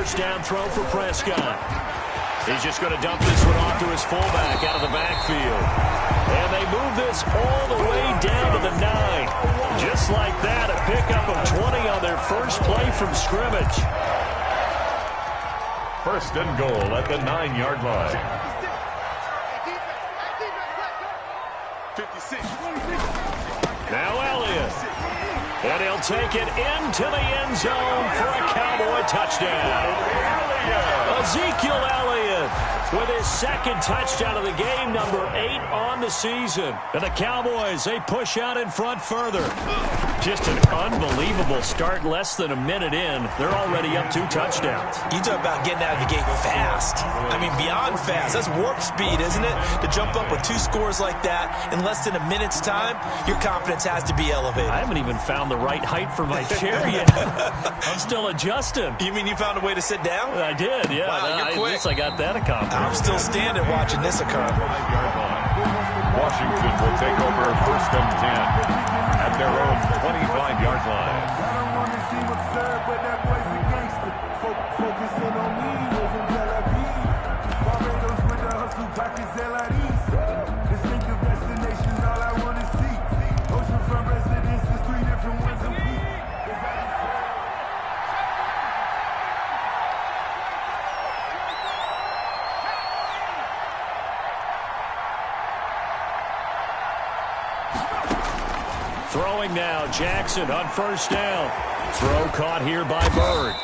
first down throw for Prescott. He's just going to dump this one off to his fullback out of the backfield. And they move this all the way down to the 9. Just like that, a pickup of 20 on their first play from scrimmage. First and goal at the 9-yard line. 56. Now Elliott. And he'll take it into the end zone for a Cowboy touchdown. Ezekiel Elliott with his second touchdown of the game, number 8 on the season. And the Cowboys, they push out in front further. Just an unbelievable start. Less than a minute in, they're already up 2 touchdowns. You talk about getting out of the gate fast. I mean, beyond fast. That's warp speed, isn't it? To jump up with 2 scores like that in less than a minute's time, your confidence has to be elevated. I haven't even found the right height for my chair yet. I'm still adjusting. You mean you found a way to sit down? I did, yeah. Wow, you're quick. At least I got that accomplished. I'm still standing watching this occur. 5-yard line. Washington will take over first and 10 at their own 25-yard line. I don't want to seem absurd, but that boy's a gangster. Focusing on me, over Tel Aviv. Barbados with the hustle, pockets LREs. Distinctive destinations, all I want to see. Oceanfront residences, 3 different ones a week. Throwing now, Jackson on first down. Throw caught here by Bird.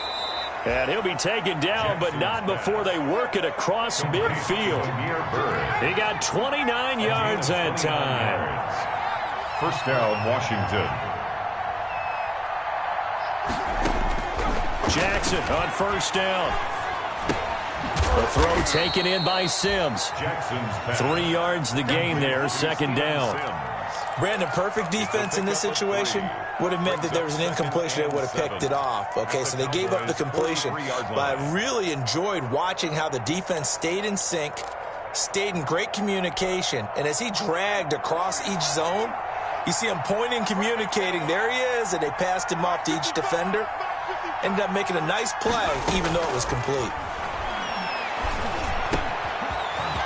And he'll be taken down, but not before they work it across midfield. He got 29 yards that time. First down, Washington. Jackson on first down. The throw taken in by Sims. 3 yards the gain there, second down. Brandon, perfect defense in this situation would have meant that there was an incompletion that would have picked it off. Okay, so they gave up the completion. But I really enjoyed watching how the defense stayed in sync, stayed in great communication, and as he dragged across each zone, you see him pointing, communicating. There he is, and they passed him off to each defender. Ended up making a nice play, even though it was complete.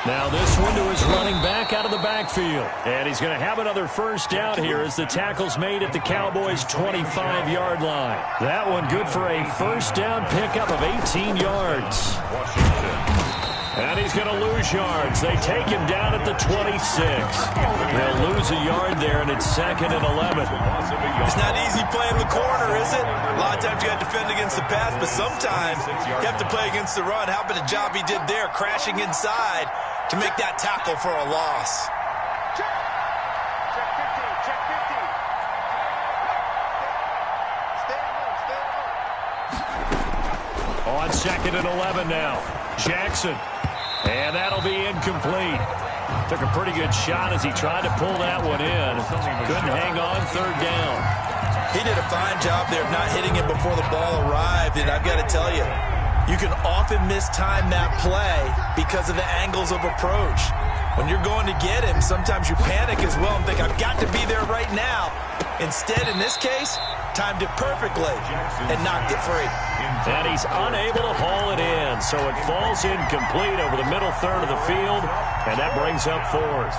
Now this one to his running back out of the backfield. And he's going to have another first down here as the tackle's made at the Cowboys' 25-yard line. That one good for a first down pickup of 18 yards. And he's going to lose yards. They take him down at the 26. They'll lose a yard there, and it's second and 11. It's not easy playing the corner, is it? A lot of times you got to defend against the pass, but sometimes you have to play against the run. How about the job he did there, crashing inside to make that tackle for a loss? Check 15. On second and 11 now. Jackson. And that'll be incomplete. Took a pretty good shot as he tried to pull that one in. Couldn't hang on, third down. He did a fine job there of not hitting him before the ball arrived, and I've got to tell you, you can often mistime that play because of the angles of approach. When you're going to get him, sometimes you panic as well and think, I've got to be there right now. Instead, in this case, timed it perfectly and knocked it free. And he's unable to haul it in, so it falls incomplete over the middle third of the field, and that brings up fourth.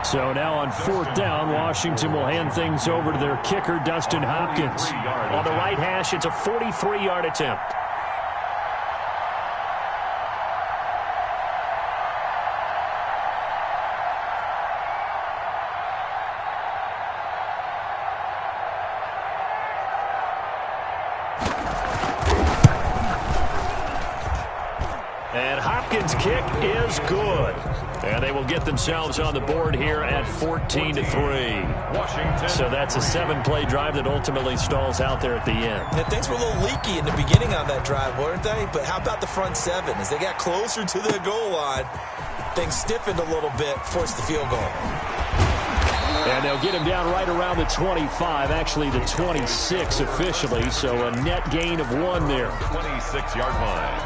So now on fourth down, Washington will hand things over to their kicker, Dustin Hopkins. On the right hash, it's a 43-yard attempt. And Hopkins' kick is good. And they will get themselves on the board here at 14-3. So that's a 7-play drive that ultimately stalls out there at the end. And things were a little leaky in the beginning on that drive, weren't they? But how about the front seven? As they got closer to the goal line, things stiffened a little bit, forced the field goal. And they'll get him down right around the 25, actually the 26 officially. So a net gain of 1 there. 26-yard line.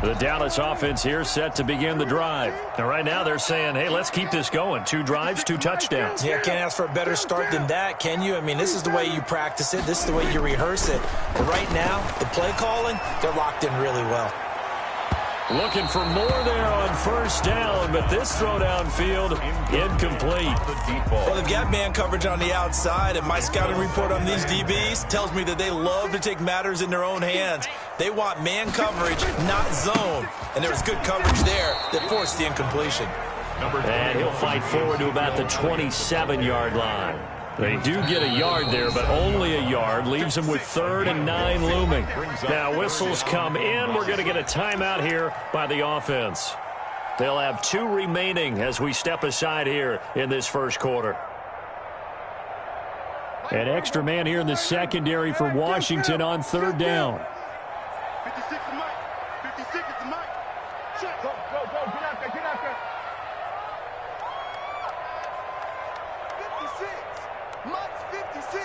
The Dallas offense here set to begin the drive. And right now they're saying, hey, let's keep this going. 2 drives, 2 touchdowns. Yeah, can't ask for a better start than that, can you? I mean, this is the way you practice it. This is the way you rehearse it. But right now, the play calling, they're locked in really well. Looking for more there on first down, but this throw downfield incomplete. Well, they've got man coverage on the outside, and my scouting report on these DBs tells me that they love to take matters in their own hands. They want man coverage, not zone. And there was good coverage there that forced the incompletion. And he'll fight forward to about the 27-yard line. They do get a yard there, but only a yard. Leaves them with 3rd and 9 looming. Now whistles come in. We're going to get a timeout here by the offense. They'll have 2 remaining as we step aside here in this first quarter. An extra man here in the secondary for Washington on 3rd down. 56 to Mike. 56 to Mike. Check. Go. Get out there. 56. Mike's 56.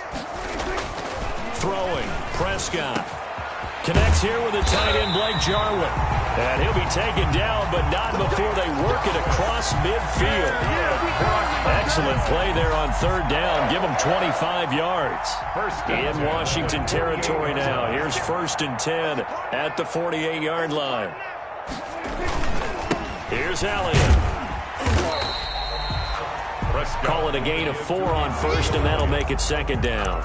Throwing. Prescott. Connects here with a tight end, Blake Jarwin. And he'll be taken down, but not before they work it across midfield. Excellent play there on 3rd down. Give them 25 yards. In Washington territory now. Here's 1st and 10 at the 48-yard line. Here's Elliott. Call it a gain of 4 on 1st, and that'll make it 2nd down.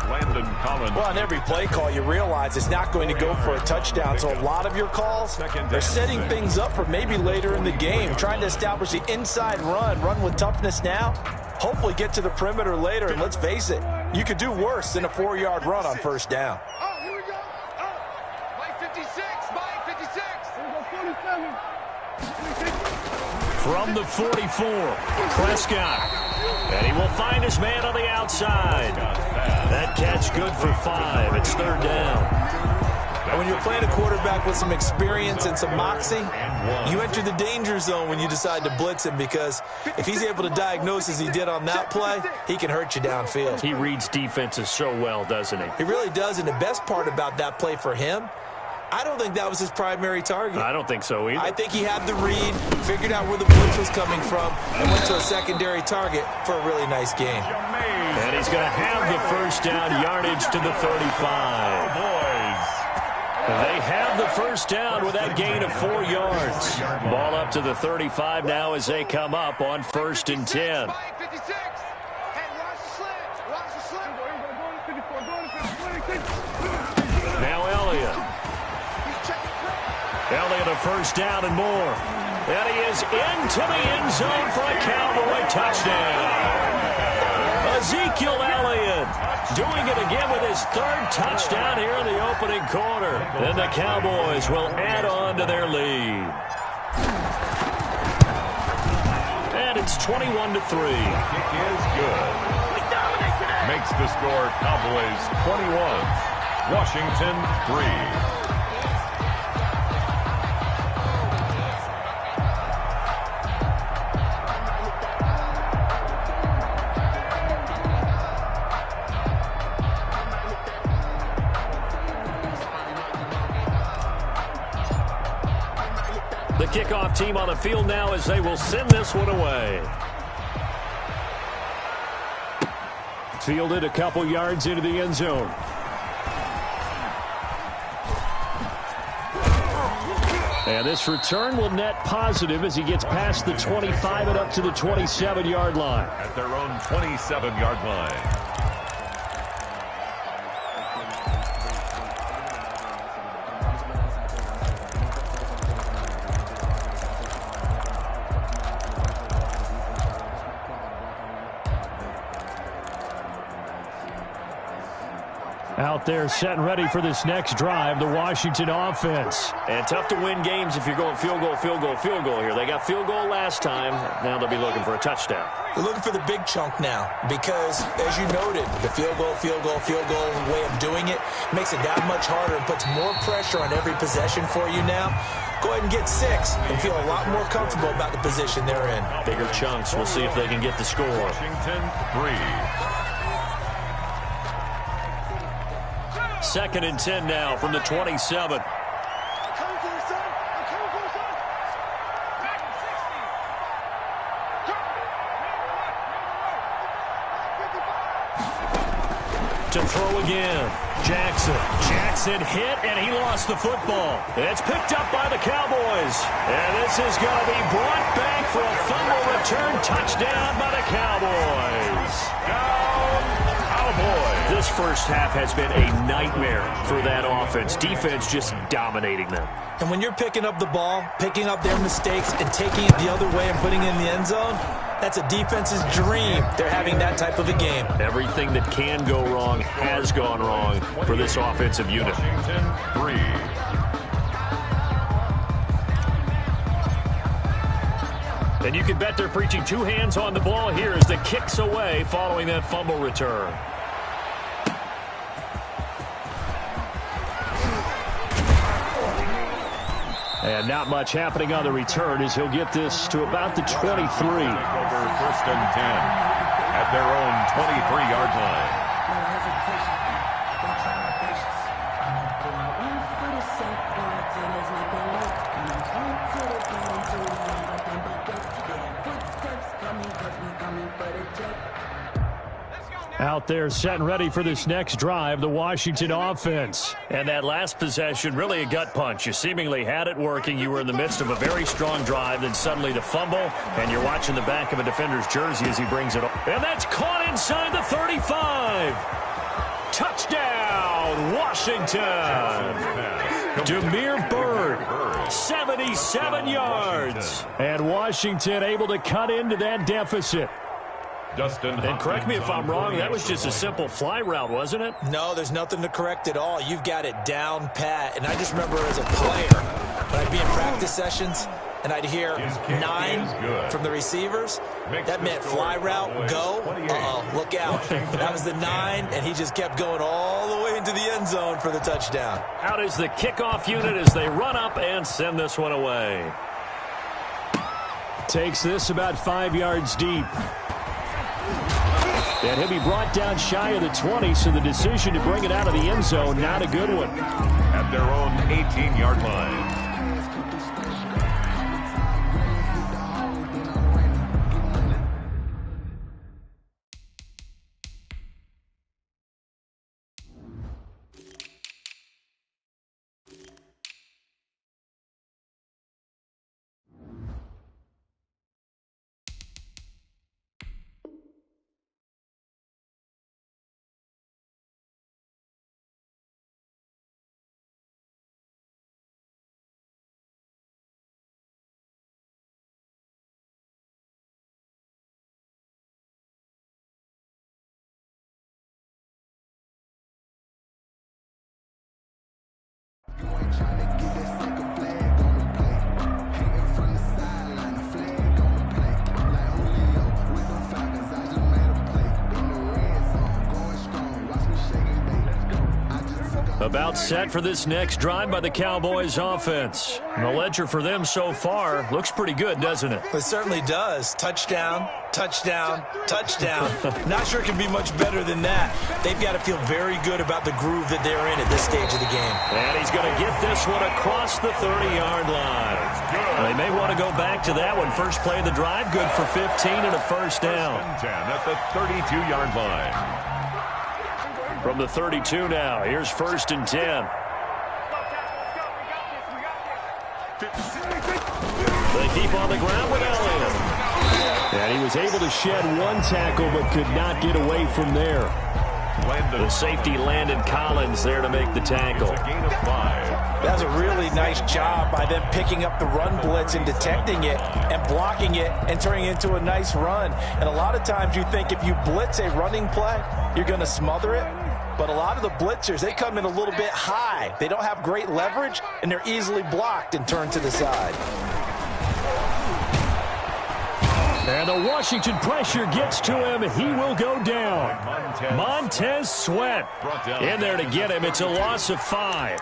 Well, on every play call, you realize it's not going to go for a touchdown. So a lot of your calls, they're setting things up for maybe later in the game, trying to establish the inside run with toughness now, hopefully get to the perimeter later. And let's face it, you could do worse than a 4-yard run on 1st down. Oh, here we go. Oh, Mike 56. Mike 56. Here we go, 47. From the 44, Prescott. And he will find his man on the outside. That catch good for 5. It's 3rd down. And when you're playing a quarterback with some experience and some moxie, you enter the danger zone when you decide to blitz him, because if he's able to diagnose as he did on that play, he can hurt you downfield. He reads defenses so well, doesn't he? He really does, and the best part about that play for him, I don't think that was his primary target. I don't think so either. I think he had the read, figured out where the blitz was coming from, and went to a secondary target for a really nice game. And he's going to have the 1st down yardage to the 35. They have the 1st down with that gain of 4 yards. Ball up to the 35 now as they come up on 1st and 10. Now Elliott. Elliott a 1st down and more. And he is into the end zone for a Cowboy touchdown. Ezekiel Elliott doing it again with his 3rd touchdown here in the opening quarter. And the Cowboys will add on to their lead. And it's 21-3. Kick is good. Makes the score Cowboys 21, Washington 3. The kickoff team on the field now as they will send this one away. Fielded a couple yards into the end zone. And this return will net positive as he gets past the 25 and up to the 27-yard line. At their own 27-yard line. Out there set and ready for this next drive, the Washington offense. And tough to win games if you're going field goal here. They got field goal last time. Now they'll be looking for a touchdown. They're looking for the big chunk now because, as you noted, the field goal way of doing it makes it that much harder and puts more pressure on every possession for you now. Go ahead and get 6 and feel a lot more comfortable about the position they're in. Bigger chunks. We'll see if they can get the score. Washington 3. 2nd and 10 now from the 27. To throw again. Jackson hit, and he lost the football. It's picked up by the Cowboys. And this is going to be brought back for a fumble return touchdown by the Cowboys. Cowboys. This first half has been a nightmare for that offense. Defense just dominating them. And when you're picking up the ball, picking up their mistakes, and taking it the other way and putting it in the end zone, that's a defense's dream. They're having that type of a game. Everything that can go wrong has gone wrong for this offensive unit. Washington 3. And you can bet they're preaching two hands on the ball here as the kicks away following that fumble return. And not much happening on the return as he'll get this to about the 23. Over 1st and 10 at their own 23-yard line. Out there set and ready for this next drive, the Washington offense. And that last possession, really a gut punch. You seemingly had it working. You were in the midst of a very strong drive, then suddenly the fumble, and you're watching the back of a defender's jersey as he brings it up. And that's caught inside the 35. Touchdown, Washington. Demir Bird, 77 yards. And Washington able to cut into that deficit. And correct me if I'm wrong, that was just a simple fly route, wasn't it? No, there's nothing to correct at all. You've got it down pat. And I just remember as a player, when I'd be in practice sessions and I'd hear 9 from the receivers, that meant fly route, go, look out. That was the 9, and he just kept going all the way into the end zone for the touchdown. Out is the kickoff unit as they run up and send this one away. Takes this about 5 yards deep. And he'll be brought down shy of the 20, so the decision to bring it out of the end zone, not a good one. At their own 18-yard line. About set for this next drive by the Cowboys offense. And the ledger for them so far looks pretty good, doesn't it? It certainly does. Touchdown, touchdown, touchdown. Not sure it can be much better than that. They've got to feel very good about the groove that they're in at this stage of the game. And he's going to get this one across the 30-yard line. They may want to go back to that one. First play of the drive, good for 15 and a first down. 10 at the 32-yard line. From the 32 now, here's 1st and 10. They keep on the ground with Elliott. And he was able to shed one tackle but could not get away from there. The safety Landon Collins there to make the tackle. It's a gain of 5. That was a really nice job by them picking up the run blitz and detecting it and blocking it and turning it into a nice run. And a lot of times you think if you blitz a running play, you're going to smother it. But a lot of the blitzers, they come in a little bit high. They don't have great leverage, and they're easily blocked and turned to the side. And the Washington pressure gets to him. He will go down. Montez Sweat in there to get him. It's a loss of 5.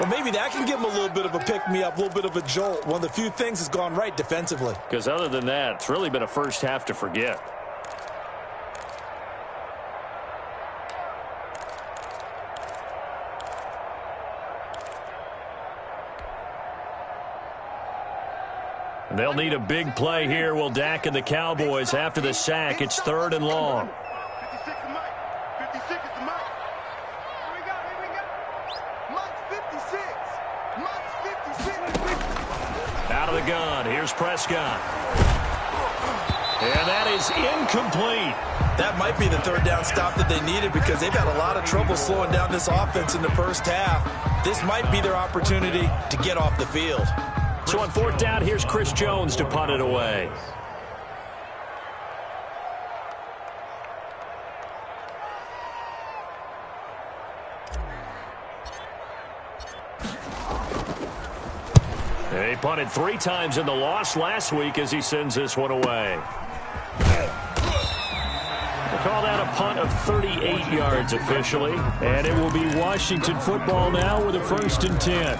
Well, maybe that can give him a little bit of a pick-me-up, a little bit of a jolt. One of the few things that's gone right defensively. Because other than that, it's really been a first half to forget. They'll need a big play here. Will Dak and the Cowboys after the sack. It's 3rd and long. 56 is Mike. 56 is the Mike. Here's Prescott. And that is incomplete. That might be the third down stop that they needed because they've had a lot of trouble slowing down this offense in the first half. This might be their opportunity to get off the field. So on fourth down, here's Chris Jones to punt it away. He punted 3 times in the loss last week as he sends this one away. We'll call that a punt of 38 yards officially. And it will be Washington football now with a 1st and 10.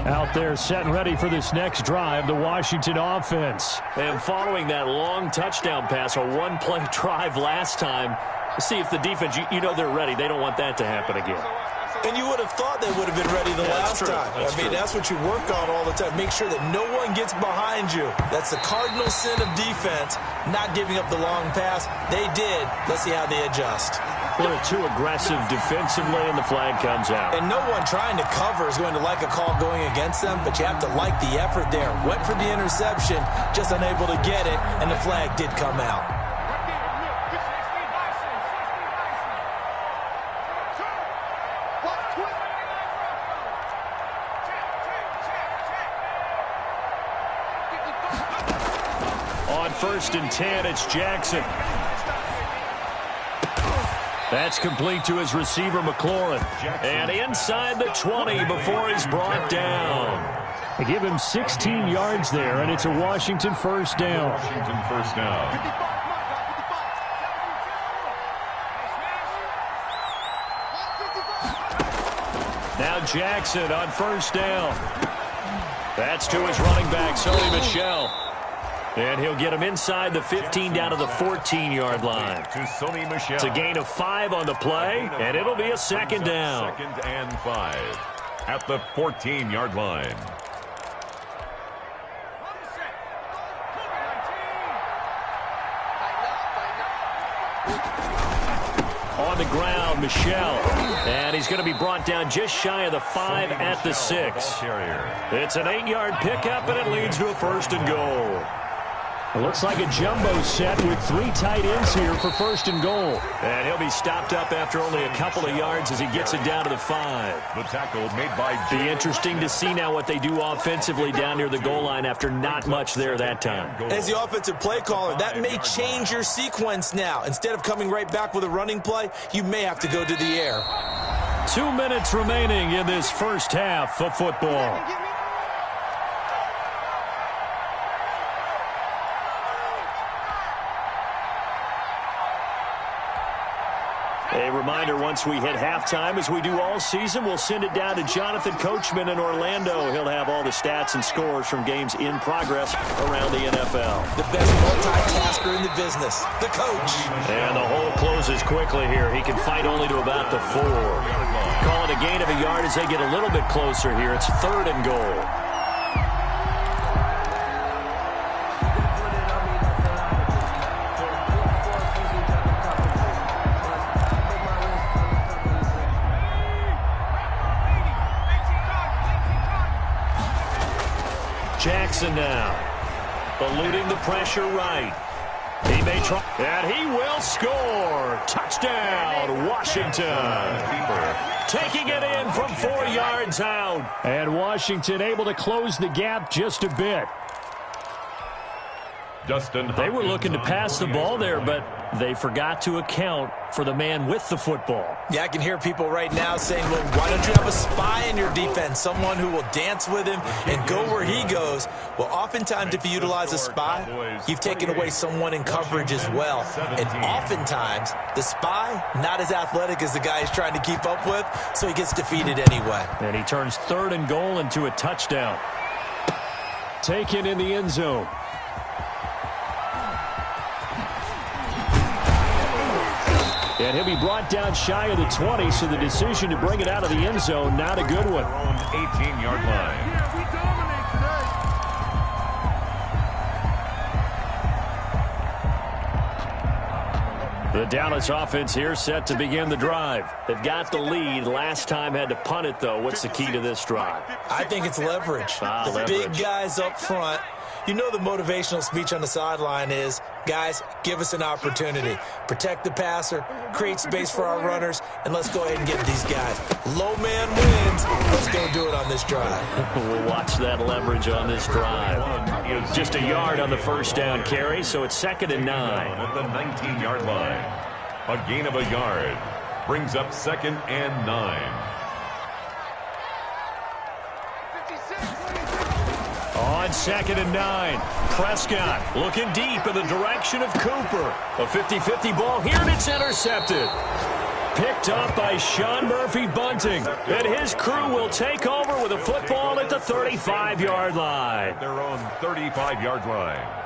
Out there set and ready for this next drive, the Washington offense. And following that long touchdown pass, a one-play drive last time, see if the defense, you know they're ready. They don't want that to happen again. And you would have thought they would have been ready the last time. That's what you work on all the time. Make sure that no one gets behind you. That's the cardinal sin of defense, not giving up the long pass. They did. Let's see how they adjust. A little too aggressive defensively, and the flag comes out. And no one trying to cover is going to like a call going against them, but you have to like the effort there. Went for the interception, just unable to get it, and the flag did come out. On 1st and 10, it's Jackson. That's complete to his receiver, McLaurin. And inside the 20 before he's brought down. They give him 16 yards there, and it's a Washington 1st down. Washington 1st down. Now Jackson on 1st down. That's to his running back, Sony Michel. And he'll get him inside the 15 down to the 14-yard line. To Sony Michel. It's a gain of 5 on the play, and it'll be a 2nd down. 2nd and 5 at the 14-yard line. On the ground, Michel. And he's going to be brought down just shy of the 5 at the 6. It's an 8-yard pickup, and it leads to a 1st and goal. It looks like a jumbo set with 3 tight ends here for 1st and goal. And he'll be stopped up after only a couple of yards as he gets it down to the 5. The tackle made by Be interesting to see now what they do offensively down near the goal line after not much there that time. As the offensive play caller, that may change your sequence now. Instead of coming right back with a running play, you may have to go to the air. 2 minutes remaining in this first half of football. A reminder, once we hit halftime, as we do all season, we'll send it down to Jonathan Coachman in Orlando. He'll have all the stats and scores from games in progress around the NFL. The best multitasker in the business, the coach. And the hole closes quickly here. He can fight only to about the 4. Calling a gain of a yard as they get a little bit closer here. It's 3rd and goal. Jackson now, eluding the pressure right. He may try, and he will score. Touchdown, Washington. Taking it in from 4 yards out. And Washington able to close the gap just a bit. They were looking to pass the ball there, but they forgot to account for the man with the football. Yeah, I can hear people right now saying, well, why don't you have a spy in your defense, someone who will dance with him and go where he goes? Well, oftentimes if you utilize a spy, you've taken away someone in coverage as well. And oftentimes, the spy, not as athletic as the guy he's trying to keep up with, so he gets defeated anyway. And he turns 3rd and goal into a touchdown. Taken in the end zone. And he'll be brought down shy of the 20, so the decision to bring it out of the end zone, not a good one. 18-yard line. The Dallas offense here set to begin the drive. They've got the lead. Last time had to punt it, though. What's the key to this drive? I think it's leverage. The leverage. Big guys up front. You know the motivational speech on the sideline is, guys, give us an opportunity. Protect the passer, create space for our runners, and let's go ahead and get these guys. Low man wins. Let's go do it on this drive. We'll watch that leverage on this drive. Just a yard on the first down carry, so it's 2nd and 9. At the 19-yard line. A gain of a yard. Brings up 2nd and 9. On 2nd and 9, Prescott looking deep in the direction of Cooper. A 50-50 ball here, and it's intercepted. Picked up by Sean Murphy-Bunting. And his crew will take over with a football at the 35-yard line. Their own 35-yard line.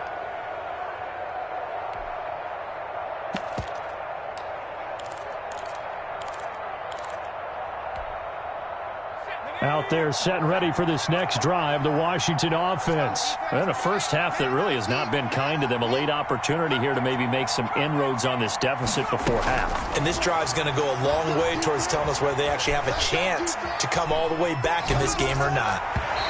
Out there set and ready for this next drive, the Washington offense. And a first half that really has not been kind to them. A late opportunity here to maybe make some inroads on this deficit before half. And this drive's going to go a long way towards telling us whether they actually have a chance to come all the way back in this game or not.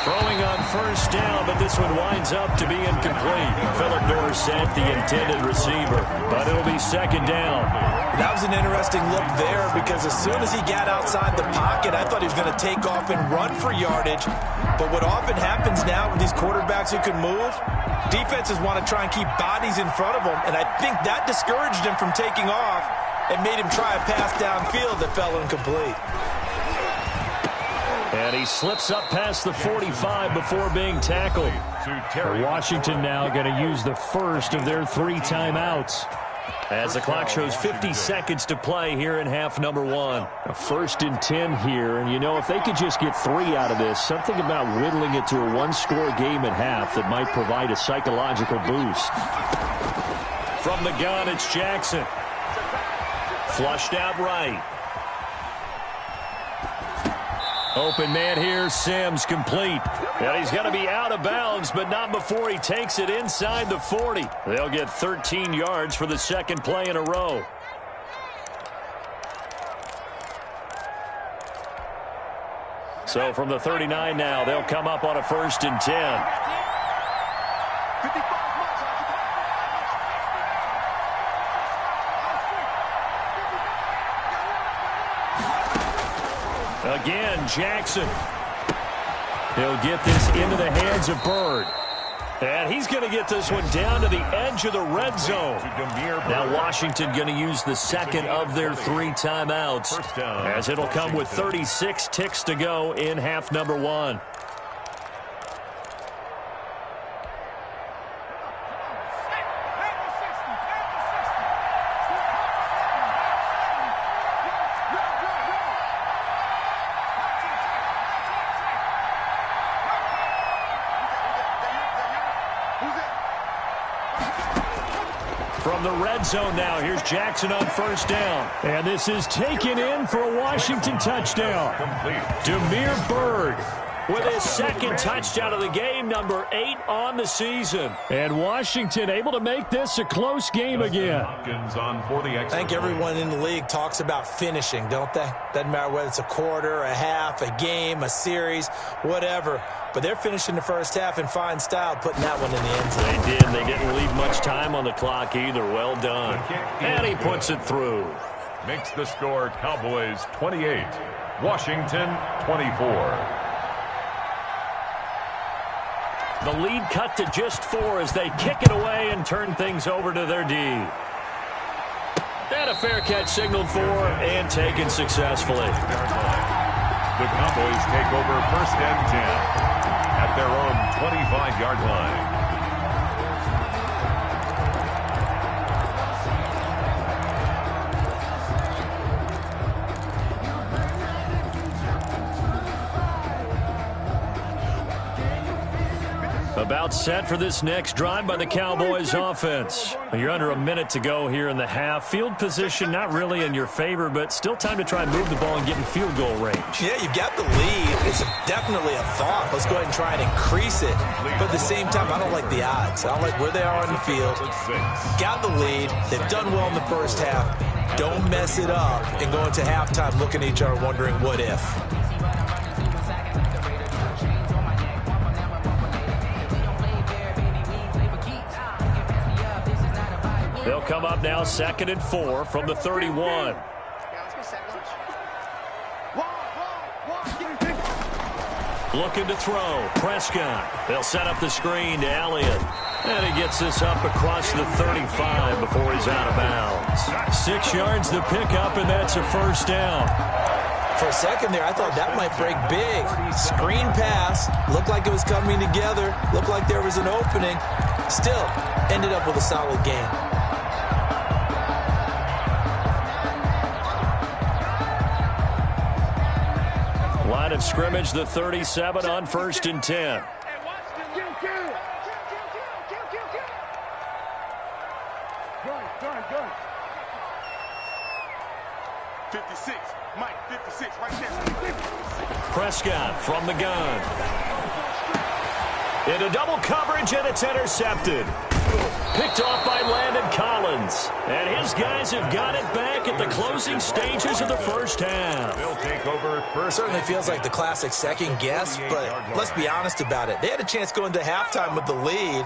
Throwing on first down, but this one winds up to be incomplete. Philip Dorsett, the intended receiver, but it'll be 2nd down. That was an interesting look there because as soon as he got outside the pocket, I thought he was going to take off and run for yardage. But what often happens now with these quarterbacks who can move, defenses want to try and keep bodies in front of them, and I think that discouraged him from taking off and made him try a pass downfield that fell incomplete. And he slips up past the 45 before being tackled. Washington now going to use the first of their 3 timeouts. As the clock shows 50 seconds to play here in half number 1. A 1st and 10 here, and you know, if they could just get 3 out of this, something about whittling it to a 1-score game at half that might provide a psychological boost. From the gun, it's Jackson. Flushed out right. Open man here, Sims, complete. And he's going to be out of bounds, but not before he takes it inside the 40. They'll get 13 yards for the 2nd play in a row. So from the 39 now, they'll come up on a 1st and 10. Again, Jackson. He'll get this into the hands of Bird. And he's going to get this one down to the edge of the red zone. Now Washington going to use the 2nd of their 3 timeouts, as it'll come with 36 ticks to go in half number 1. From the red zone now, here's Jackson on 1st down. And this is taken in for a Washington touchdown. Demir Bird with his 2nd touchdown of the game, number 8 on the season. And Washington able to make this a close game again. I think everyone in the league talks about finishing, don't they? Doesn't matter whether it's a quarter, a half, a game, a series, whatever. But they're finishing the first half in fine style, putting that one in the end zone. They did. They didn't leave much time on the clock either. Well done. And he puts it through. Makes the score Cowboys 28, Washington 24. The lead cut to just 4 as they kick it away and turn things over to their D. And a fair catch signaled for and taken successfully. The Cowboys take over 1st and 10 at their own 25-yard line. About set for this next drive by the Cowboys offense. You're under a minute to go here in the half. Field position not really in your favor, but still time to try and move the ball and get in field goal range. Yeah, you've got the lead. It's definitely a thought. Let's go ahead and try and increase it. But at the same time, I don't like the odds. I don't like where they are on the field. Got the lead. They've done well in the first half. Don't mess it up and go into halftime looking at each other wondering what if. They'll come up now 2nd and 4 from the 31. Looking to throw. Prescott. They'll set up the screen to Elliott. And he gets this up across the 35 before he's out of bounds. 6 yards the pickup, and that's a first down. For a second there, I thought that might break big. Screen pass. Looked like it was coming together. Looked like there was an opening. Still, ended up with a solid game. Line of scrimmage, the 37 on 1st and 10. Go. 56, Mike, 56, right there. Prescott from the gun. Into double coverage, and it's intercepted. Picked off by Landon Collins. And his guys have got it back at the closing stages of the first half. They'll take over first. Certainly feels like the classic second guess, but let's be honest about it. They had a chance going to halftime with the lead.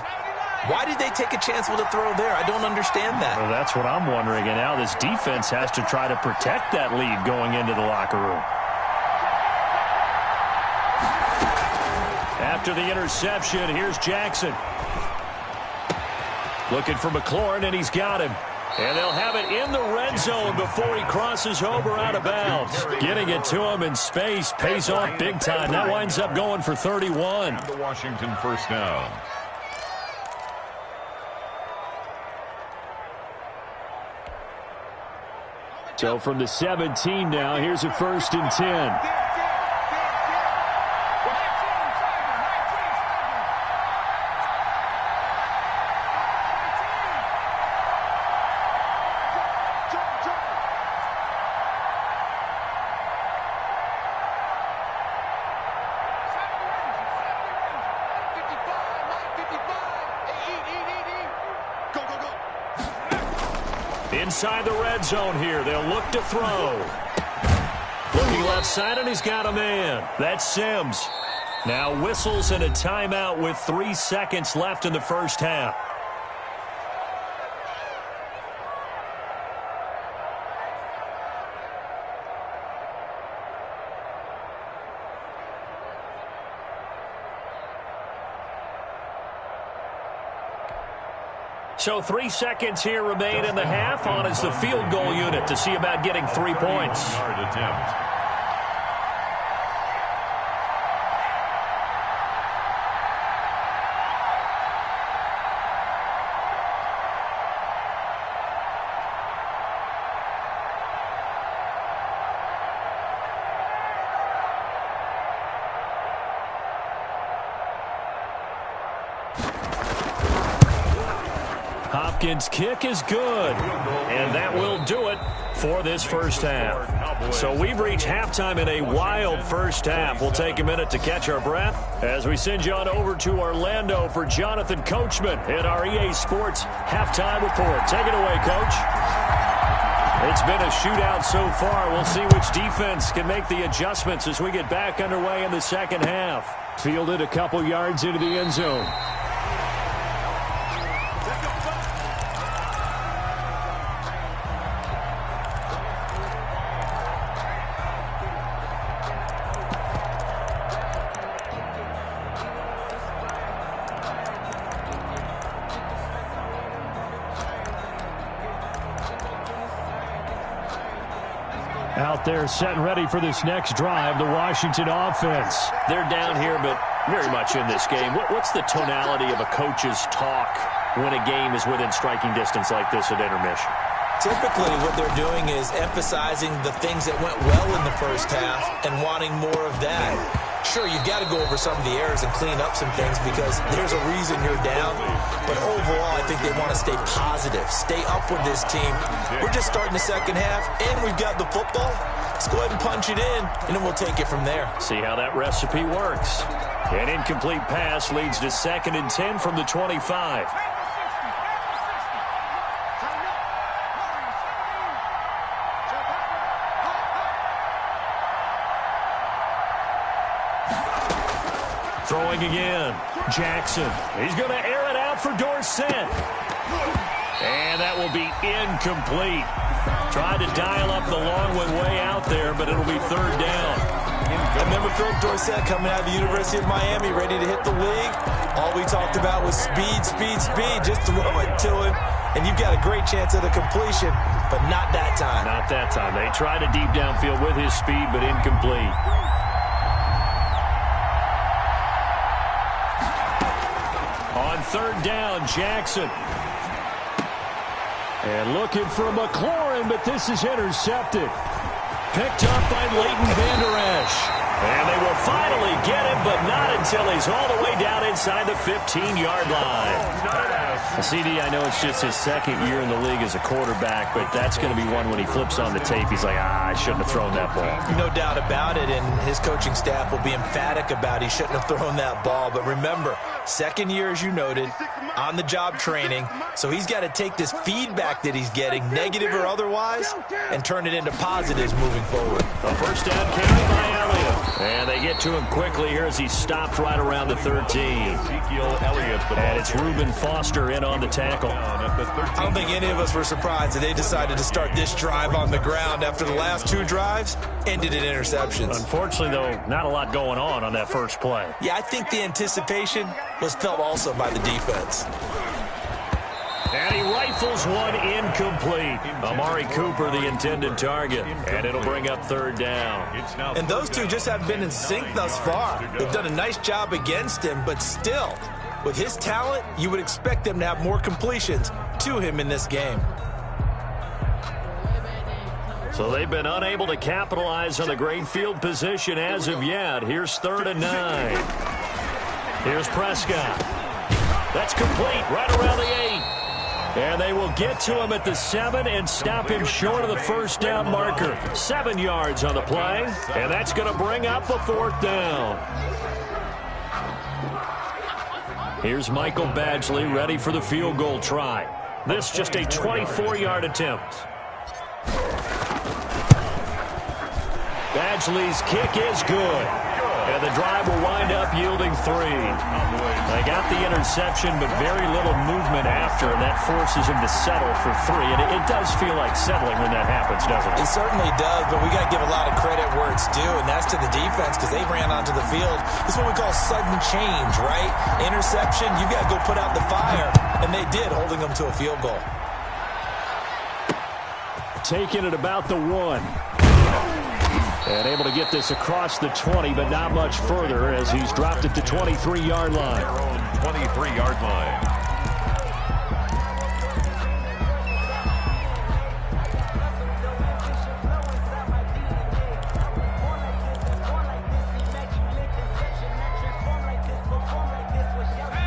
Why did they take a chance with a throw there? I don't understand that. Well, that's what I'm wondering. And now this defense has to try to protect that lead going into the locker room. After the interception, here's Jackson. Looking for McLaurin, and he's got him. And they'll have it in the red zone before he crosses over out of bounds. Getting it to him in space pays off big time. That winds up going for 31. The Washington first down. So from the 17 now, here's a 1st and 10. Inside the red zone here. They'll look to throw. Looking left side, and he's got a man. That's Sims. Now whistles and a timeout with 3 seconds left in the first half. So 3 seconds here remain in the half. On is the field goal unit to see about getting 3 points. Hard attempt. Hopkins' kick is good, and that will do it for this first half. So we've reached halftime in a wild first half. We'll take a minute to catch our breath as we send you on over to Orlando for Jonathan Coachman in our EA Sports halftime report. Take it away, Coach. It's been a shootout so far. We'll see which defense can make the adjustments as we get back underway in the second half. Fielded a couple yards into the end zone. Out there set and ready for this next drive, the Washington offense. They're down here, but very much in this game. What's the tonality of a coach's talk when a game is within striking distance like this at intermission? Typically, what they're doing is emphasizing the things that went well in the first half and wanting more of that. Sure, you've got to go over some of the errors and clean up some things because there's a reason you're down. But overall, I think they want to stay positive, stay up with this team. We're just starting the second half, and we've got the football. Let's go ahead and punch it in, and then we'll take it from there. See how that recipe works. An incomplete pass leads to 2nd and 10 from the 25. Throwing again. Jackson. He's going to air it out for Dorsett. And that will be incomplete. Tried to dial up the long one way out there, but it'll be 3rd down. I remember Philip Dorsett coming out of the University of Miami, ready to hit the league. All we talked about was speed, speed, speed. Just throw it to him, and you've got a great chance at a completion, but not that time. Not that time. They tried a deep downfield with his speed, but incomplete. On 3rd down, Jackson. And looking for McLaurin, but this is intercepted. Picked up by Leighton Vander Esch. And they will finally get him, but not until he's all the way down inside the 15-yard line. CD, I know it's just his 2nd year in the league as a quarterback, but that's going to be one when he flips on the tape. He's like, I shouldn't have thrown that ball. No doubt about it, and his coaching staff will be emphatic about he shouldn't have thrown that ball. But remember, 2nd year, as you noted, on-the-job training, so he's got to take this feedback that he's getting, negative or otherwise, and turn it into positives moving forward. A 1st down carry by Elliott. And they get to him quickly here as he stopped right around the 13. And it's Reuben Foster in on the tackle. I don't think any of us were surprised that they decided to start this drive on the ground after the last 2 drives ended in interceptions. Unfortunately, though, not a lot going on that first play. Yeah, I think the anticipation was felt also by the defense. And he rifles one incomplete. Amari Cooper, the intended target. And it'll bring up 3rd down. And those two just haven't been in sync thus far. They've done a nice job against him, but still, with his talent, you would expect them to have more completions to him in this game. So they've been unable to capitalize on the great field position as of yet. Here's 3rd and 9. Here's Prescott. That's complete right around the 8. And they will get to him at the 7 and stop him short of the 1st down marker. 7 yards on the play, and that's going to bring up a 4th down. Here's Michael Badgley ready for the field goal try. This just a 24-yard attempt. Badgley's kick is good. And the drive will wind up yielding 3. They got the interception, but very little movement after, and that forces him to settle for 3. And it does feel like settling when that happens, doesn't it? It certainly does, but we got to give a lot of credit where it's due, and that's to the defense because they ran onto the field. This is what we call sudden change, right? Interception, you got to go put out the fire, and they did, holding them to a field goal. Taking it about the 1. And able to get this across the 20, but not much further as he's dropped at the 23-yard line. Their own 23-yard line.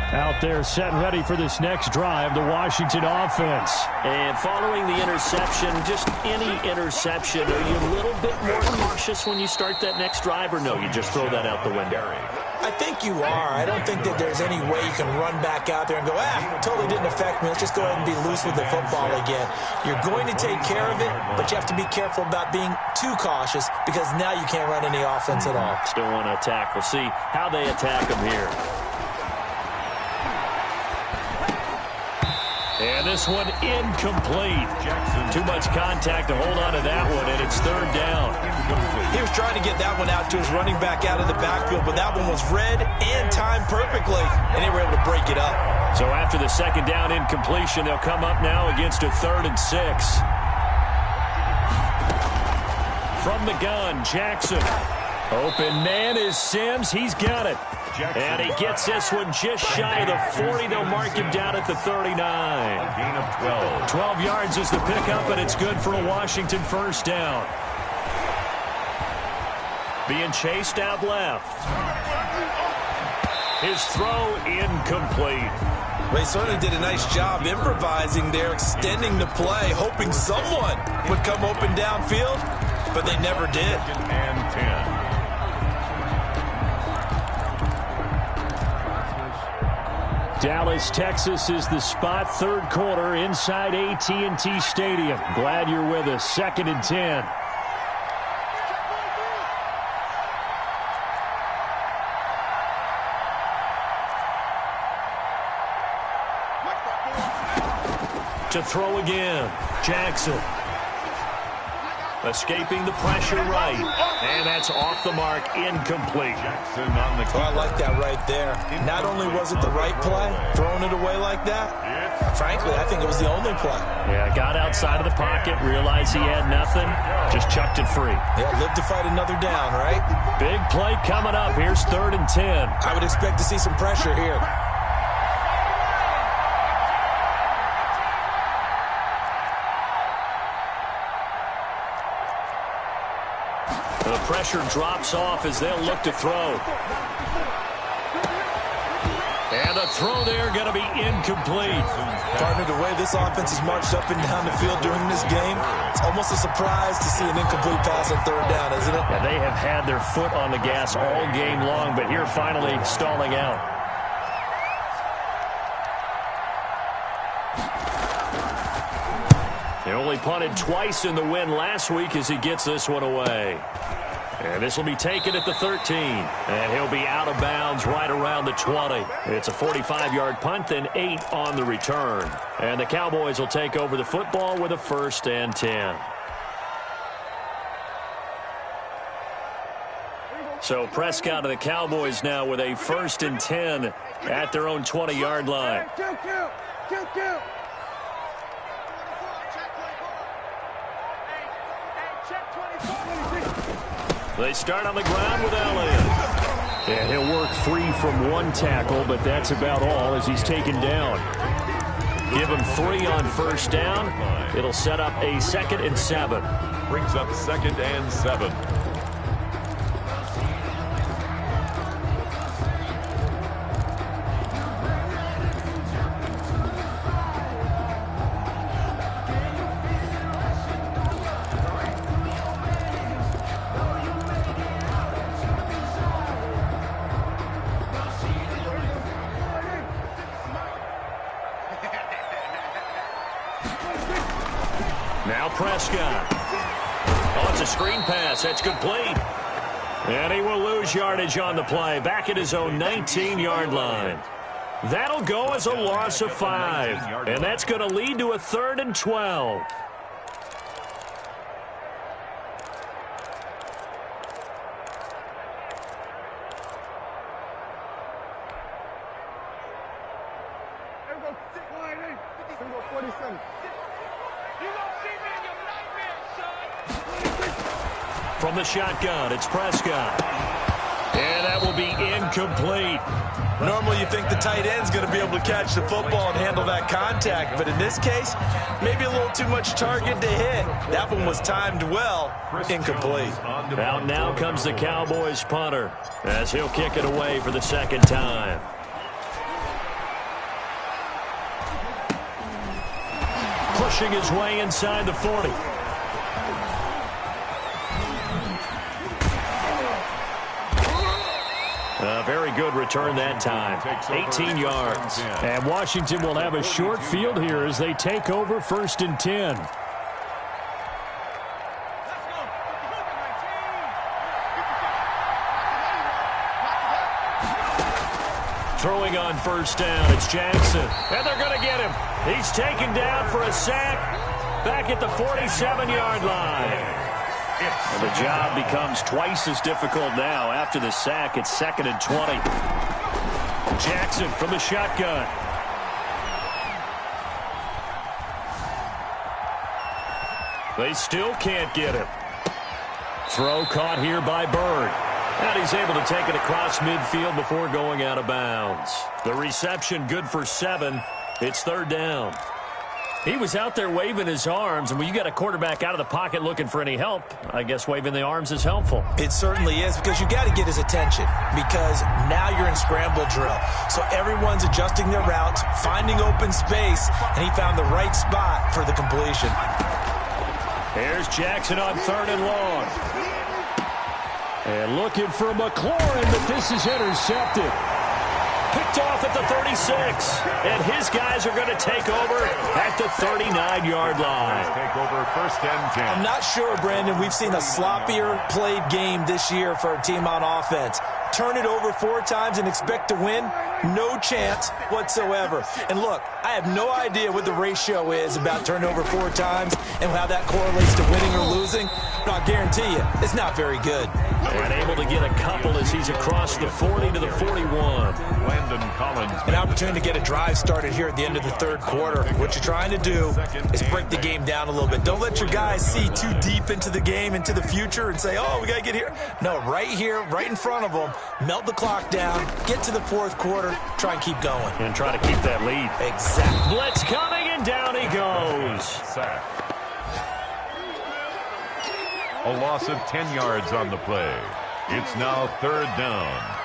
Out there set and ready for this next drive, the Washington offense. And following the interception, just any interception, are you a little bit more cautious when you start that next drive, or no, you just throw that out the window? I think you are. I don't think that there's any way you can run back out there and go, totally didn't affect me. Let's just go ahead and be loose with the football again. You're going to take care of it, but you have to be careful about being too cautious because now you can't run any offense at all. Still want to attack. We'll see how they attack them here. And this one incomplete. Too much contact to hold on to that one, and it's 3rd down. He was trying to get that one out to his running back out of the backfield, but that one was read and timed perfectly, and they were able to break it up. So after the 2nd down incompletion, they'll come up now against a 3rd and 6. From the gun, Jackson. Open man is Sims. He's got it. And he gets this one just shy of the 40. They'll mark him down at the 39. A gain of 12. 12 yards is the pickup, and it's good for a Washington 1st down. being chased out left. His throw incomplete. They certainly did a nice job improvising there, extending the play, hoping someone would come open downfield, but they never did. And 10. Dallas, Texas is the spot, third quarter inside AT&T Stadium. Glad you're with us. 2nd and 10. To throw again, Jackson. Escaping the pressure right. And that's off the mark, incomplete. Jackson on the I like that right there. Not only was it the right play, throwing it away like that, frankly, I think it was the only play. Yeah, got outside of the pocket, realized he had nothing, just chucked it free. Yeah, live to fight another down, right? Big play coming up. Here's 3rd and 10. I would expect to see some pressure here. The pressure drops off as they'll look to throw. And the throw there going to be incomplete. Partner, the way this offense has marched up and down the field during this game, it's almost a surprise to see an incomplete pass on 3rd down, isn't it? Yeah, they have had their foot on the gas all game long, but here finally stalling out. He only punted twice in the win last week as he gets this one away. And this will be taken at the 13. And he'll be out of bounds right around the 20. It's a 45-yard punt, then 8 on the return. And the Cowboys will take over the football with a 1st and 10. So Prescott and the Cowboys now with a 1st and 10 at their own 20-yard line. They start on the ground with Elliott. And he'll work free from one tackle, but that's about all as he's taken down. Give him 3 on 1st down. It'll set up a 2nd and 7. brings up 2nd and 7. Now Prescott. Oh, it's a screen pass. That's complete. And he will lose yardage on the play. Back at his own 19-yard line. That'll go as a loss of 5. And that's going to lead to a 3rd and 12. From the shotgun, it's Prescott. And that will be incomplete. Normally you think the tight end's going to be able to catch the football and handle that contact, but in this case, maybe a little too much target to hit. That one was timed well, incomplete. Out now comes the Cowboys punter as he'll kick it away for the 2nd time. Pushing his way inside the 40. A very good return that time. 18 yards. And Washington will have a short field here as they take over 1st and 10. Throwing on 1st down, it's Jackson. And they're going to get him. He's taken down for a sack back at the 47-yard line. And the job becomes twice as difficult now. After the sack, it's 2nd and 20. Jackson from the shotgun. They still can't get him. Throw caught here by Bird. And he's able to take it across midfield before going out of bounds. The reception good for 7. It's 3rd down. He was out there waving his arms, and when you got a quarterback out of the pocket looking for any help, I guess waving the arms is helpful. It certainly is, because you got to get his attention, because now you're in scramble drill. So everyone's adjusting their routes, finding open space, and he found the right spot for the completion. Here's Jackson on 3rd and long. And looking for McLaurin, but this is intercepted. Picked off at the 36, and his guys are going to take over at the 39-yard line. Take over 1st and 10. I'm not sure, Brandon, we've seen a sloppier played game this year for a team on offense. Turn it over 4 times and expect to win? No chance whatsoever. And look, I have no idea what the ratio is about turnover 4 times and how that correlates to winning or losing, but I'll guarantee you, it's not very good. And able to get a couple as he's across the 40 to the 41. Landon Collins. An opportunity to get a drive started here at the end of the 3rd quarter. What you're trying to do is break the game down a little bit. Don't let your guys see too deep into the game, into the future, and say, oh, we got to get here. No, right here, right in front of them, melt the clock down, get to the 4th quarter, try and keep going. And try to keep that lead. Exactly. Blitz coming, and down he goes. Sack. A loss of 10 yards on the play. It's now 3rd down.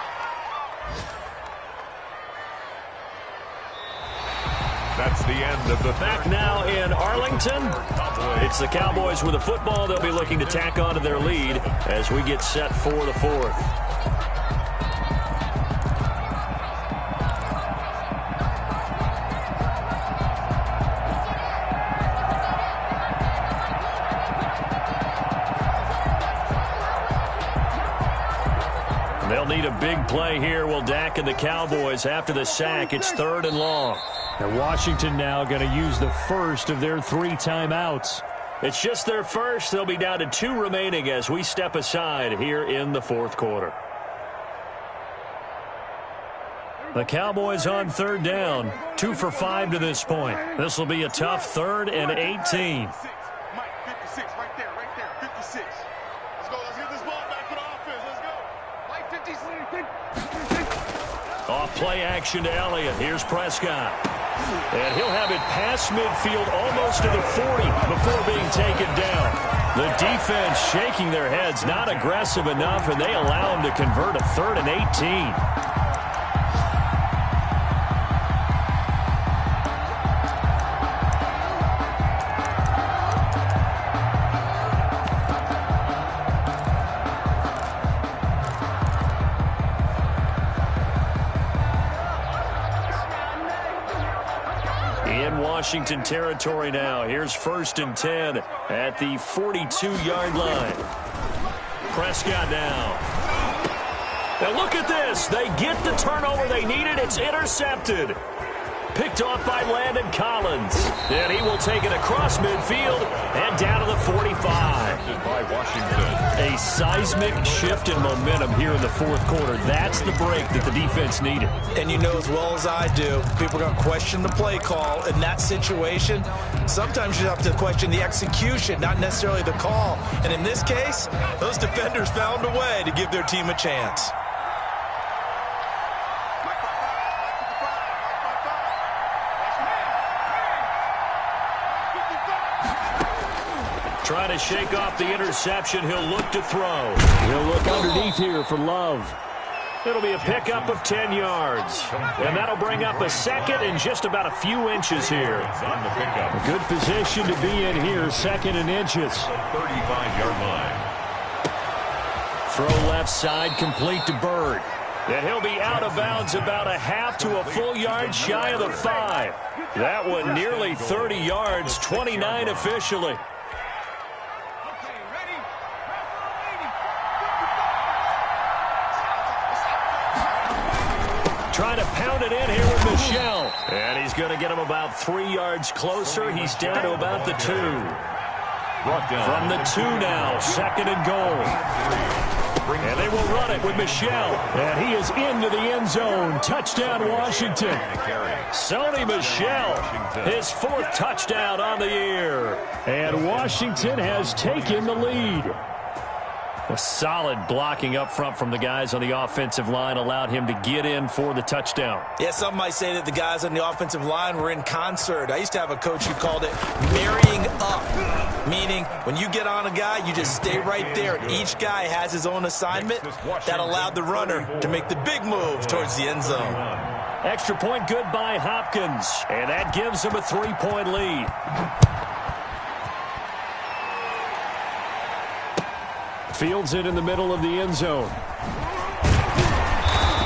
That's the end of the back now in Arlington. It's the Cowboys with the football. They'll be looking to tack on to their lead as we get set for the 4th. They'll need a big play here. Will Dak and the Cowboys after the sack. It's 3rd and long. And Washington now going to use the first of their 3 timeouts. It's just their first. They'll be down to 2 remaining as we step aside here in the 4th quarter. The Cowboys on 3rd down. 2 for 5 to this point. This will be a tough 3rd and 18. Mike, 56, right there, 56. Let's go, let's get this ball back to the offense, let's go. Mike, 56. Off play action to Elliott. Here's Prescott. And he'll have it past midfield almost to the 40 before being taken down. The defense shaking their heads, not aggressive enough, and they allow him to convert a 3rd and 18. Washington territory now. Here's 1st and 10 at the 42-yard line. Prescott now. Now look at this. They get the turnover they needed. It's intercepted. Picked off by Landon Collins. And he will take it across midfield and down to the 45. By Washington. A seismic shift in momentum here in the 4th quarter. That's the break that the defense needed. And you know as well as I do, people are going to question the play call in that situation. Sometimes you have to question the execution, not necessarily the call. And in this case, those defenders found a way to give their team a chance. Trying to shake off the interception. He'll look to throw. He'll look underneath here for Love. It'll be a pickup of 10 yards. And that'll bring up a 2nd and just about a few inches here. A good position to be in here, 2nd and inches. 35-yard line. Throw left side, complete to Bird. And he'll be out of bounds about a half to a full yard shy of the 5. That one nearly 30 yards, 29 officially. Trying to pound it in here with Michel. And he's going to get him about 3 yards closer. He's down to about the 2. From the 2 now, 2nd and goal. And they will run it with Michel. And he is into the end zone. Touchdown, Washington. Sony Michel, his 4th touchdown on the year. And Washington has taken the lead. A solid blocking up front from the guys on the offensive line allowed him to get in for the touchdown. Yeah, some might say that the guys on the offensive line were in concert. I used to have a coach who called it marrying up, meaning when you get on a guy, you just stay right there. Each guy has his own assignment that allowed the runner to make the big move towards the end zone. Extra point good by Hopkins, and that gives him a 3-point lead. Fields it in the middle of the end zone.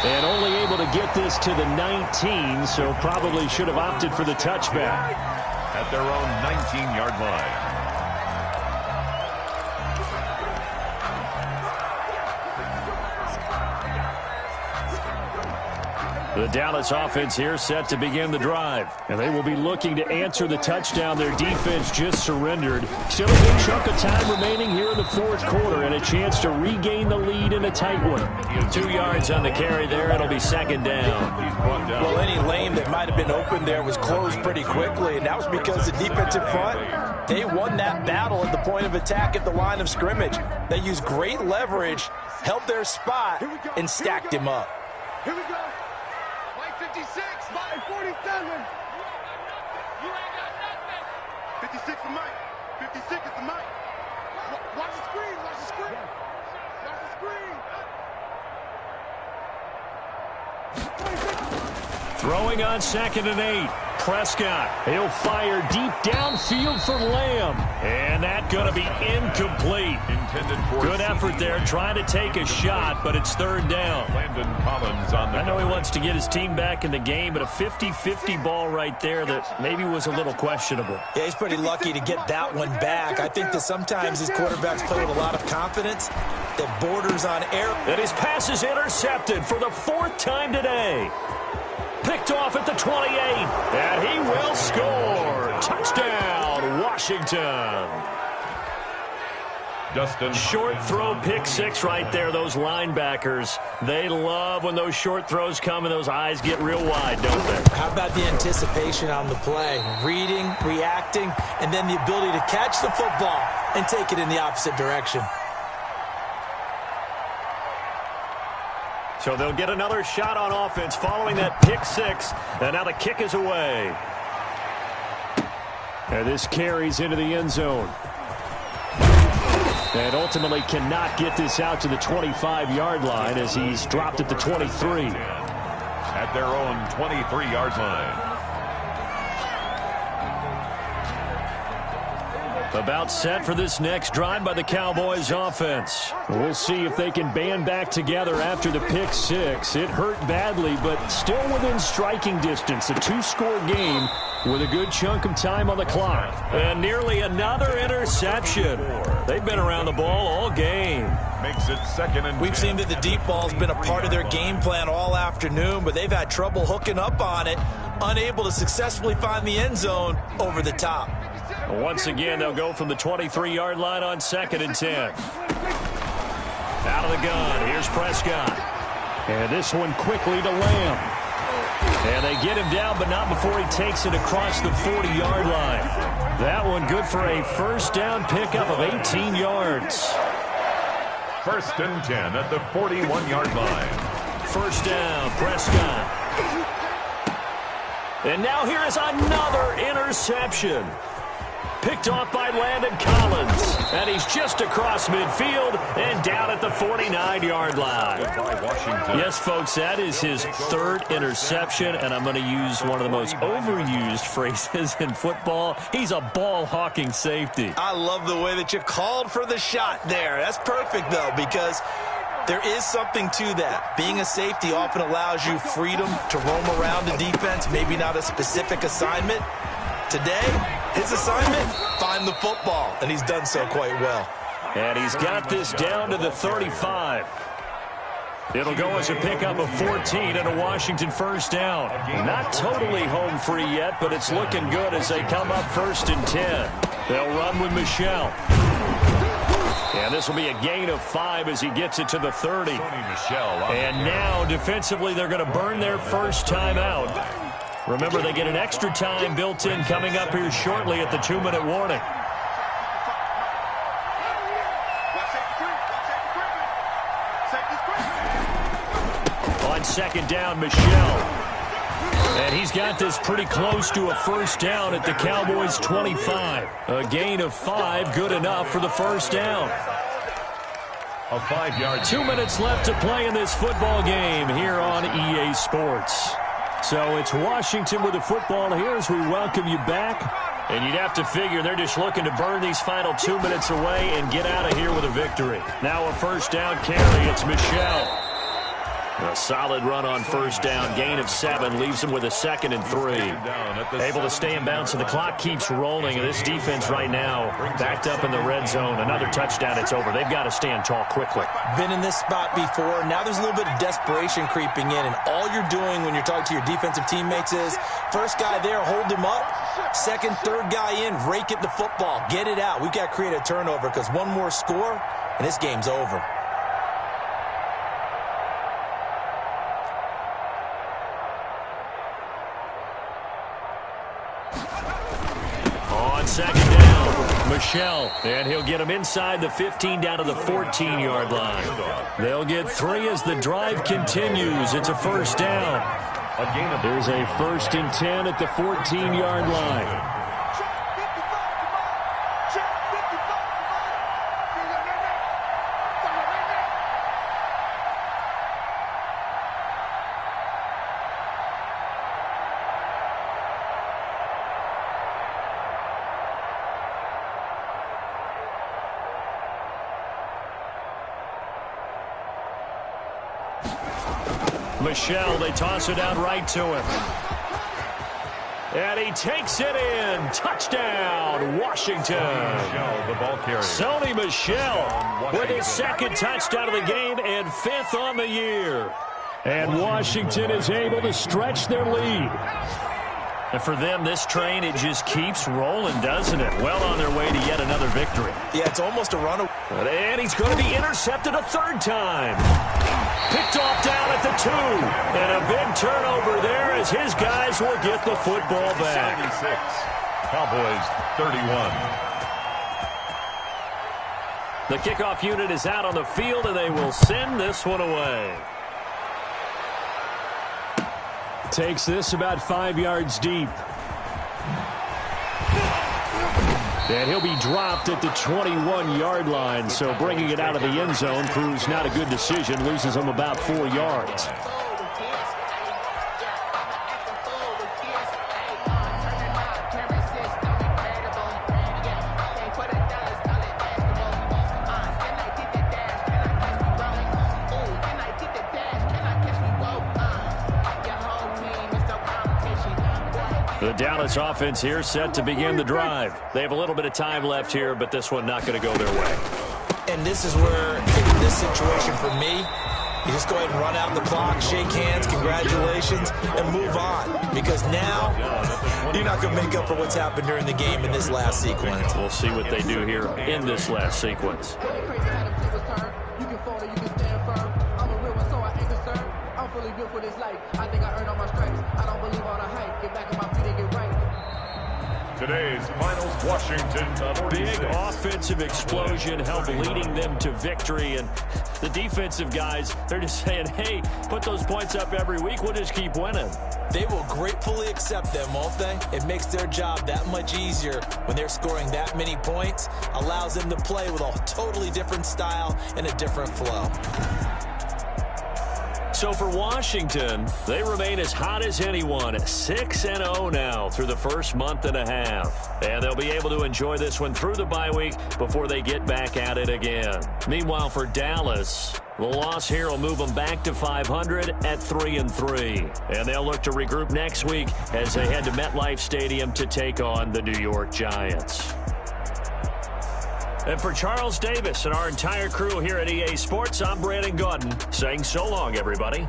And only able to get this to the 19, so probably should have opted for the touchback. At their own 19-yard line. The Dallas offense here set to begin the drive. And they will be looking to answer the touchdown their defense just surrendered. Still a good chunk of time remaining here in the fourth quarter and a chance to regain the lead in a tight one. 2 yards on the carry there. It'll be second down. Well, any lane that might have been open there was closed pretty quickly, and that was because the defensive front, they won that battle at the point of attack at the line of scrimmage. They used great leverage, held their spot, and stacked him up. Here we go. 56, Mike 47. You ain't got nothing. 56 is Mike. 56 is the Mike. Watch the screen. Watch the screen. Watch the screen. Throwing on 2nd and 8. Prescott. He'll fire deep downfield for Lamb. And that's going to be incomplete. Good effort there trying to take a shot, but it's third down. I know he wants to get his team back in the game, but a 50-50 ball right there that maybe was a little questionable. Yeah, he's pretty lucky to get that one back. I think that sometimes these quarterbacks play with a lot of confidence that borders on error. And his pass is intercepted for the 4th time today. Picked off at the 28, and he will score. Touchdown, Washington. Short throw, pick 6 right there. Those linebackers, they love when those short throws come and those eyes get real wide, don't they? How about the anticipation on the play? Reading, reacting, and then the ability to catch the football and take it in the opposite direction. So they'll get another shot on offense following that pick 6. And now the kick is away. And this carries into the end zone. And ultimately cannot get this out to the 25-yard line as he's dropped at the 23. At their own 23-yard line. About set for this next drive by the Cowboys offense. We'll see if they can band back together after the pick 6. It hurt badly, but still within striking distance. A 2-score game with a good chunk of time on the clock. And nearly another interception. They've been around the ball all game. Makes it 2nd and 10. We've seen that the deep ball's been a part of their game plan all afternoon, but they've had trouble hooking up on it, unable to successfully find the end zone over the top. Once again, they'll go from the 23-yard line on 2nd and 10. Out of the gun, here's Prescott. And this one quickly to Lamb. And they get him down, but not before he takes it across the 40-yard line. That one good for a first down pickup of 18 yards. 1st and 10 at the 41-yard line. First down, Prescott. And now here is another interception. Picked off by Landon Collins. And he's just across midfield and down at the 49-yard line. Yes, folks, that is his 3rd interception, and I'm going to use one of the most overused phrases in football. He's a ball-hawking safety. I love the way that you called for the shot there. That's perfect, though, because there is something to that. Being a safety often allows you freedom to roam around the defense, maybe not a specific assignment. Today, his assignment, find the football, and he's done so quite well. And he's got this down to the 35. It'll go as a pickup of 14 and a Washington first down. Not totally home free yet, but it's looking good as they come up 1st and 10. They'll run with Michel. And this will be a gain of 5 as he gets it to the 30. And now, defensively, they're going to burn their first time out. Remember, they get an extra time built in coming up here shortly at the 2-minute warning. second down, Michel. And he's got this pretty close to a first down at the Cowboys' 25. A gain of 5, good enough for the first down. A 5-yard. 2 minutes left to play in this football game here on EA Sports. So it's Washington with the football here as we welcome you back. And you'd have to figure they're just looking to burn these final 2 minutes away and get out of here with a victory. Now a first down carry. It's Michel. A solid run on first down. Gain of 7 leaves them with a 2nd and 3. Able to stay in bounds, and the clock keeps rolling. This defense right now backed up in the red zone. Another touchdown, it's over. They've got to stand tall quickly. Been in this spot before. Now there's a little bit of desperation creeping in, and all you're doing when you're talking to your defensive teammates is first guy there, hold him up. Second, third guy in, rake at the football. Get it out. We've got to create a turnover because one more score, and this game's over. Second down, Michel, and he'll get him inside the 15 down to the 14-yard line. They'll get 3 as the drive continues. It's a first down. There's a 1st and 10 at the 14-yard line. Michel, they toss it out right to him. And he takes it in. Touchdown, Washington. The ball carrier. Sony Michel with his 2nd touchdown of the game and 5th on the year. And Washington is able to stretch their lead. And for them, this train, it just keeps rolling, doesn't it? Well on their way to yet another victory. Yeah, it's almost a runaway. And he's going to be intercepted a 3rd time. Picked off down at the 2. And a big turnover there as his guys will get the football back. 76. Cowboys 31. The kickoff unit is out on the field, and they will send this one away. Takes this about 5 yards deep. And he'll be dropped at the 21-yard line, so bringing it out of the end zone proves not a good decision, loses him about 4 yards. The Dallas offense here set to begin the drive. They have a little bit of time left here, but this one not going to go their way. And this is where, in this situation for me, you just go ahead and run out the clock, shake hands, congratulations, and move on. Because now, you're not going to make up for what's happened during the game in this last sequence. We'll see what they do here in this last sequence. Today's finals, Washington. A big offensive explosion helped leading them to victory. And the defensive guys, they're just saying, hey, put those points up every week. We'll just keep winning. They will gratefully accept them, won't they? It makes their job that much easier when they're scoring that many points. Allows them to play with a totally different style and a different flow. So for Washington, they remain as hot as anyone, 6-0 now through the first month and a half. And they'll be able to enjoy this one through the bye week before they get back at it again. Meanwhile, for Dallas, the loss here will move them back to 500 at 3-3. And they'll look to regroup next week as they head to MetLife Stadium to take on the New York Giants. And for Charles Davis and our entire crew here at EA Sports, I'm Brandon Gaudin saying so long, everybody.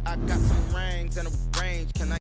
I got some rings and a range. Can I